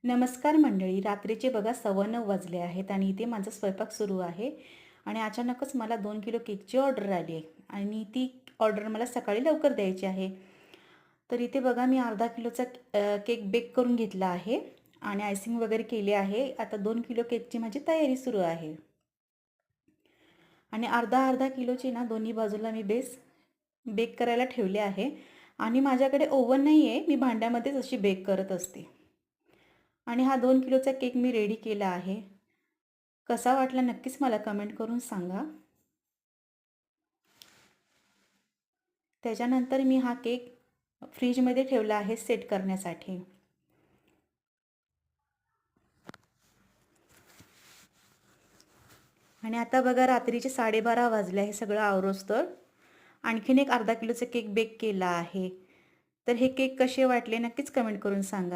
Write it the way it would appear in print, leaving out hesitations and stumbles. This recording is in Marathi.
नमस्कार मंडळी. रात्रीचे बघा 9:15 वाजले आहेत आणि इथे माझा स्वयंपाक सुरू आहे आणि अचानकच मला 2 किलो केकची ऑर्डर आली आहे आणि ती ऑर्डर मला सकाळी लवकर द्यायची आहे. तर इथे बघा मी अर्धा किलोचा केक बेक करून घेतला आहे आणि आयसिंग वगैरे केले आहे. आता 2 किलो केकची माझी तयारी सुरू आहे आणि अर्धा अर्धा किलोची ना दोन्ही बाजूला मी बेक करायला ठेवले आहे आणि माझ्याकडे ओव्हन नाही आहे. मी भांड्यामध्येच अशी बेक करत असते. आणि हा 2 किलोचा केक मी रेडी केला आहे. कसा वाटला नक्कीच मला कमेंट करून सांगा. त्याच्यानंतर मी हा केक फ्रीजमध्ये ठेवला आहे सेट करण्यासाठी. आणि आता बघा रात्रीचे 12:30 वाजले आहे. सगळं आवरोस्तोवर आणखीन एक अर्धा किलोचा केक बेक केला आहे. तर हे केक कसे वाटले नक्कीच कमेंट करून सांगा.